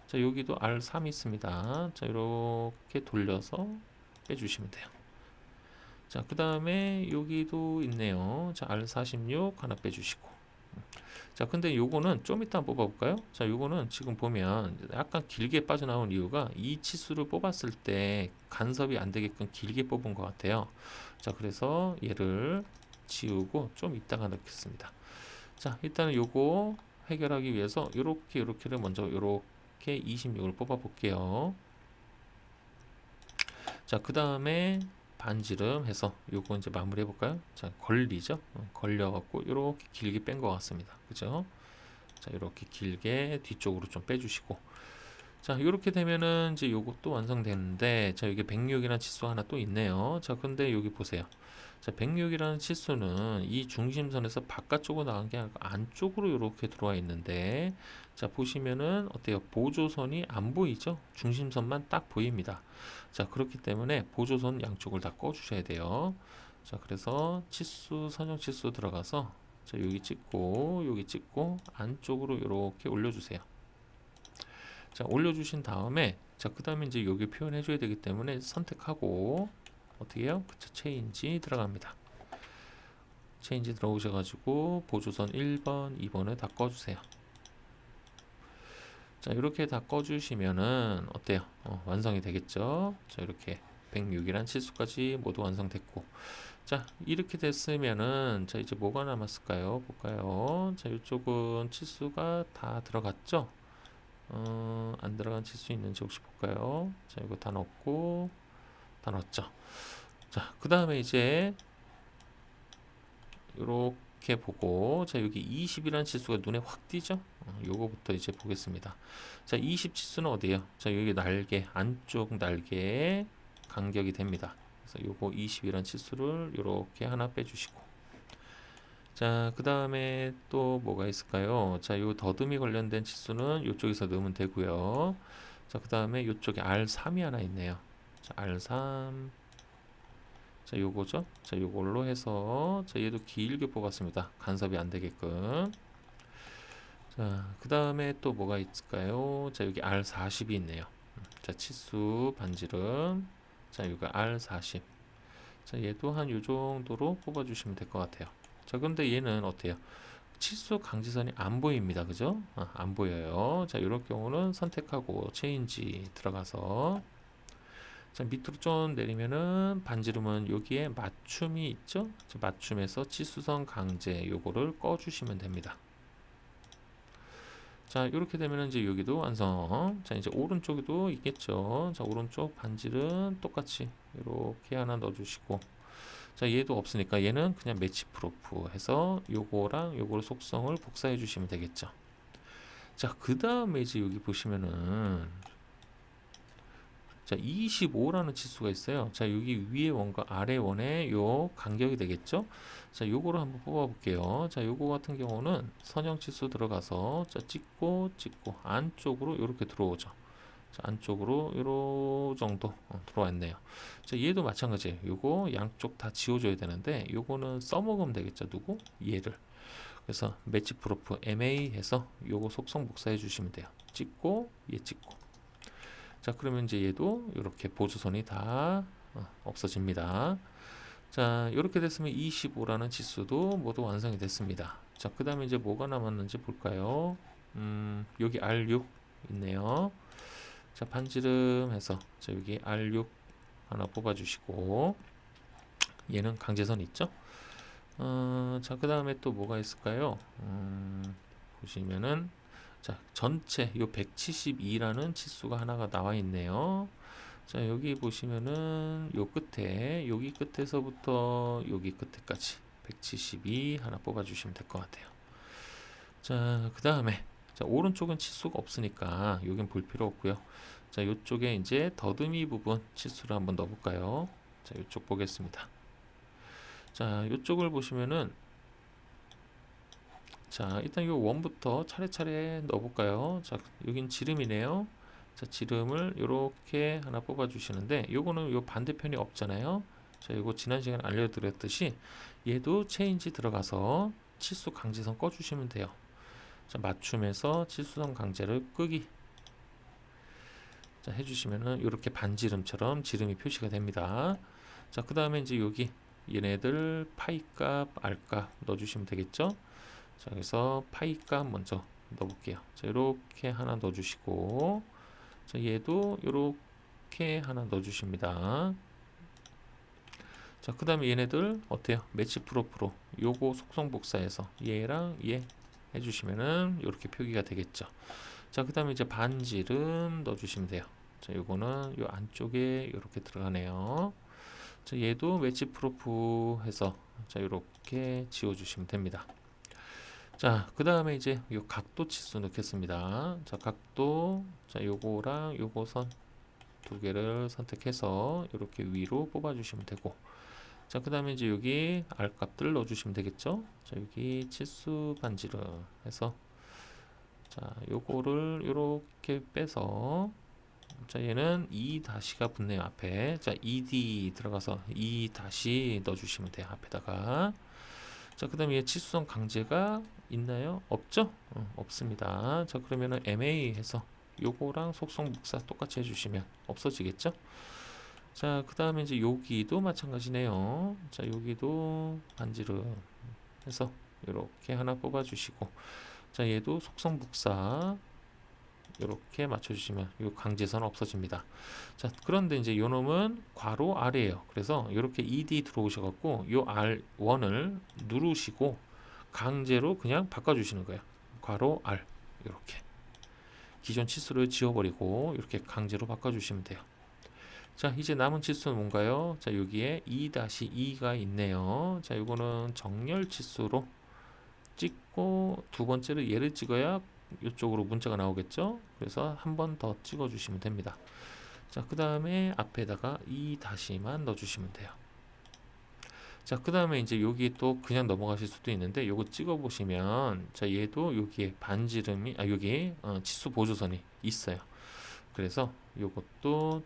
자, 여기도 R3 있습니다. 자, 이렇게 돌려서 빼주시면 돼요. 자, 그 다음에 여기도 있네요. 자, R46 하나 빼주시고. 자, 근데 요거는 좀 이따 뽑아볼까요? 자, 요거는 지금 보면 약간 길게 빠져나온 이유가 이 치수를 뽑았을 때 간섭이 안 되게끔 길게 뽑은 것 같아요. 자, 그래서 얘를 지우고 좀 이따가 넣겠습니다. 자, 일단은 요거 해결하기 위해서 요렇게를 먼저 요렇게 26을 뽑아 볼게요. 자, 그 다음에 반지름 해서 요거 이제 마무리 해볼까요? 자, 걸리죠? 걸려갖고 요렇게 길게 뺀 것 같습니다. 그죠? 자, 이렇게 길게 뒤쪽으로 좀 빼주시고, 자, 이렇게 되면은 이제 요것도 완성되는데, 자, 여기 106이라는 치수 하나 또 있네요. 자, 근데 여기 보세요. 자, 106이라는 치수는 이 중심선에서 바깥쪽으로 나간 게 아니라 안쪽으로 이렇게 들어와 있는데, 자, 보시면은 어때요? 보조선이 안 보이죠? 중심선만 딱 보입니다. 자, 그렇기 때문에 보조선 양쪽을 다 꺼주셔야 돼요. 자, 그래서 치수, 선형 치수 들어가서, 자, 여기 찍고, 안쪽으로 이렇게 올려주세요. 자, 올려주신 다음에, 자, 그 다음에 이제 여기 표현해줘야 되기 때문에 선택하고, 어떻게 해요? 그쵸, 체인지 들어갑니다. 체인지 들어오셔가지고, 보조선 1번, 2번을 다 꺼주세요. 자, 이렇게 다 꺼주시면은, 어때요? 완성이 되겠죠? 자, 이렇게 106이란 치수까지 모두 완성됐고, 자, 이렇게 됐으면은, 자, 이제 뭐가 남았을까요? 볼까요? 자, 이쪽은 치수가 다 들어갔죠? 안 들어간 치수 있는지 혹시 볼까요? 자, 이거 다 넣었고, 다 넣었죠? 자, 그 다음에 이제, 이렇게 보고, 자, 여기 20이라는 치수가 눈에 확 띄죠? 요거부터 이제 보겠습니다. 자, 20 치수는 어디에요? 자, 여기 날개, 안쪽 날개에 간격이 됩니다. 그래서 요거 20이라는 치수를 이렇게 하나 빼주시고, 자, 그 다음에 또 뭐가 있을까요? 자, 요 더듬이 관련된 치수는 이쪽에서 넣으면 되고요. 자, 그 다음에 이쪽에 R3이 하나 있네요. 자, R3. 자, 요거죠? 자, 요걸로 해서, 자, 얘도 길게 뽑았습니다. 간섭이 안 되게끔. 자, 그 다음에 또 뭐가 있을까요? 자, 여기 R40이 있네요. 자, 치수, 반지름. 자, 이거 R40. 자, 얘도 한 요 정도로 뽑아주시면 될 것 같아요. 자, 근데 얘는 어때요? 치수 강지선이 안 보입니다. 그죠? 안 보여요. 자, 이런 경우는 선택하고 체인지 들어가서, 자, 밑으로 좀 내리면은 반지름은 여기에 맞춤이 있죠? 자, 맞춤에서 치수선 강제 요거를 꺼주시면 됩니다. 자, 이렇게 되면은 이제 여기도 완성. 자, 이제 오른쪽에도 있겠죠? 자, 오른쪽 반지름 똑같이 이렇게 하나 넣어주시고, 자, 얘도 없으니까 얘는 그냥 매치 프로프 해서 요거랑 요거를 속성을 복사해 주시면 되겠죠. 자, 그 다음에 이제 여기 보시면은, 자, 25라는 치수가 있어요. 자, 여기 위에 원과 아래 원의 요 간격이 되겠죠. 자, 요거를 한번 뽑아 볼게요. 자, 요거 같은 경우는 선형 치수 들어가서, 자, 찍고 안쪽으로 이렇게 들어오죠. 자, 안쪽으로 요 정도 들어왔네요. 자, 얘도 마찬가지예요. 요거 양쪽 다 지워줘야 되는데 요거는 써먹으면 되겠죠. 누구? 얘를. 그래서 매치 프로프 MA 해서 요거 속성 복사해 주시면 돼요. 찍고 얘 찍고. 자, 그러면 이제 얘도 이렇게 보조선이 다 없어집니다. 자, 이렇게 됐으면 25라는 치수도 모두 완성이 됐습니다. 자, 그 다음에 이제 뭐가 남았는지 볼까요? 여기 R6 있네요. 자, 반지름 해서, 자, 여기 R6 하나 뽑아주시고, 얘는 강제선 있죠? 자, 그 다음에 또 뭐가 있을까요? 보시면은, 자, 전체 요 172라는 치수가 하나가 나와 있네요. 자, 여기 보시면은 요 끝에, 여기 끝에서부터 여기 끝에까지 172 하나 뽑아주시면 될 것 같아요. 자, 그 다음에, 자, 오른쪽은 치수가 없으니까 여긴 볼 필요 없고요. 자, 요쪽에 이제 더듬이 부분 치수를 한번 넣어볼까요? 자, 요쪽 보겠습니다. 자, 요쪽을 보시면은, 자, 일단 요 원부터 차례차례 넣어볼까요? 자, 여긴 지름이네요. 자, 지름을 요렇게 하나 뽑아주시는데, 요거는 요 반대편이 없잖아요. 자, 요거 지난 시간에 알려드렸듯이, 얘도 체인지 들어가서 치수 강제선 꺼주시면 돼요. 자, 맞춤에서 치수선 강제를 끄기. 자, 해주시면은 요렇게 반지름처럼 지름이 표시가 됩니다. 자, 그 다음에 이제 여기 얘네들 파이값, R값 넣어주시면 되겠죠? 자, 그래서 파이값 먼저 넣어볼게요. 자, 이렇게 하나 넣어주시고, 자, 얘도 이렇게 하나 넣어주십니다. 자, 그 다음에 얘네들 어때요? 매치 프로프로 요거 속성 복사해서 얘랑 얘 해주시면은 이렇게 표기가 되겠죠. 자, 그 다음에 이제 반지름 넣어주시면 돼요. 자, 요거는 요 안쪽에 이렇게 들어가네요. 자, 얘도 매치 프로프 해서 자, 이렇게 지워주시면 됩니다. 자, 그 다음에 이제 요 각도 치수 넣겠습니다. 자, 각도, 자, 요거랑 요거 선 두 개를 선택해서 이렇게 위로 뽑아주시면 되고, 자, 그 다음에 이제 여기 R 값들 넣어주시면 되겠죠? 자, 여기 치수 반지름 해서, 자, 요거를 요렇게 빼서, 자, 얘는 2 다시가 붙네요, 앞에. 자, ED 들어가서 2 다시 넣어주시면 돼요, 앞에다가. 자, 그 다음에 치수성 강제가 있나요? 없죠? 없습니다. 자, 그러면은 MA 해서 요거랑 속성 복사 똑같이 해주시면 없어지겠죠? 자, 그 다음에 이제 여기도 마찬가지네요. 자, 여기도 반지름 해서 이렇게 하나 뽑아주시고, 자, 얘도 속성 복사 이렇게 맞춰주시면 이 강제선 없어집니다. 자, 그런데 이제 요 놈은 괄호 R이에요. 그래서 이렇게 ED 들어오셔갖고 요 R1을 누르시고 강제로 그냥 바꿔주시는 거예요. 괄호 R 이렇게 기존 치수를 지워버리고 이렇게 강제로 바꿔주시면 돼요. 자, 이제 남은 치수는 뭔가요? 자, 여기에 2-2가 있네요. 자, 이거는 정렬 치수로 찍고 두 번째로 얘를 찍어야 이쪽으로 문자가 나오겠죠? 그래서 한 번 더 찍어 주시면 됩니다. 자, 그 다음에 앞에다가 2-만 넣어주시면 돼요. 자, 그 다음에 이제 여기 또 그냥 넘어가실 수도 있는데 요거 찍어 보시면, 자, 얘도 여기에 반지름이 여기 치수 보조선이 있어요. 그래서 요것도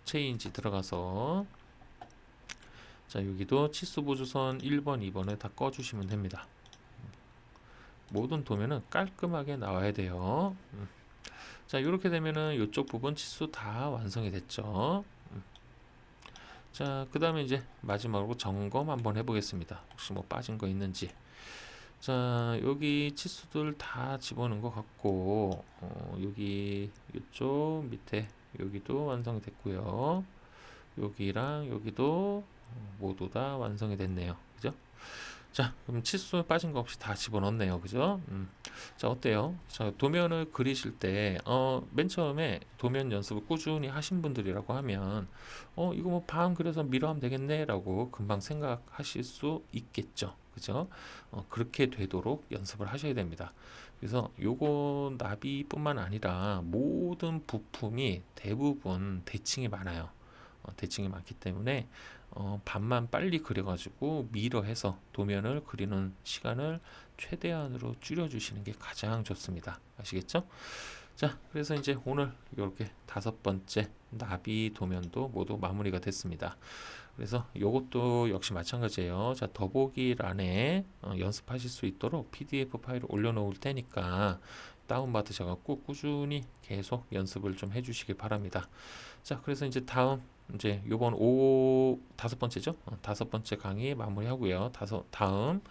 체인지 들어가서, 자, 여기도 치수 보조선 1번 2번을 다 꺼 주시면 됩니다. 모든 도면은 깔끔하게 나와야 돼요. 자, 이렇게 되면은 이쪽 부분 치수 다 완성이 됐죠. 자, 그 다음에 이제 마지막으로 점검 한번 해보겠습니다. 혹시 뭐 빠진 거 있는지. 자, 여기 치수들 다 집어넣은 것 같고, 여기 이쪽 밑에 여기도 완성이 됐고요. 여기랑 여기도 모두 다 완성이 됐네요. 그죠? 자, 그럼 치수 빠진 거 없이 다 집어넣었네요. 그죠? 자, 어때요? 자, 도면을 그리실 때, 맨 처음에 도면 연습을 꾸준히 하신 분들이라고 하면, 이거 뭐 방 그려서 미뤄하면 되겠네, 라고 금방 생각하실 수 있겠죠. 그죠? 그렇게 되도록 연습을 하셔야 됩니다. 그래서 요거 나비뿐만 아니라 모든 부품이 대부분 대칭이 많아요. 대칭이 많기 때문에 반만 빨리 그려가지고 미러해서 도면을 그리는 시간을 최대한으로 줄여주시는 게 가장 좋습니다. 아시겠죠? 자, 그래서 이제 오늘 이렇게 5번째 나비 도면도 모두 마무리가 됐습니다. 그래서 이것도 역시 마찬가지예요. 자, 더보기란에 연습하실 수 있도록 PDF 파일을 올려놓을 테니까 다운받으셔갖고 꾸준히 계속 연습을 좀 해주시기 바랍니다. 자, 그래서 이제 다음 이제 요번 5번째죠? 5번째 강의 마무리하고요. 다음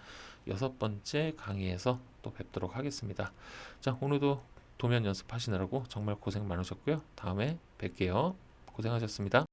6번째 강의에서 또 뵙도록 하겠습니다. 자, 오늘도 도면 연습하시느라고 정말 고생 많으셨고요. 다음에 뵐게요. 고생하셨습니다.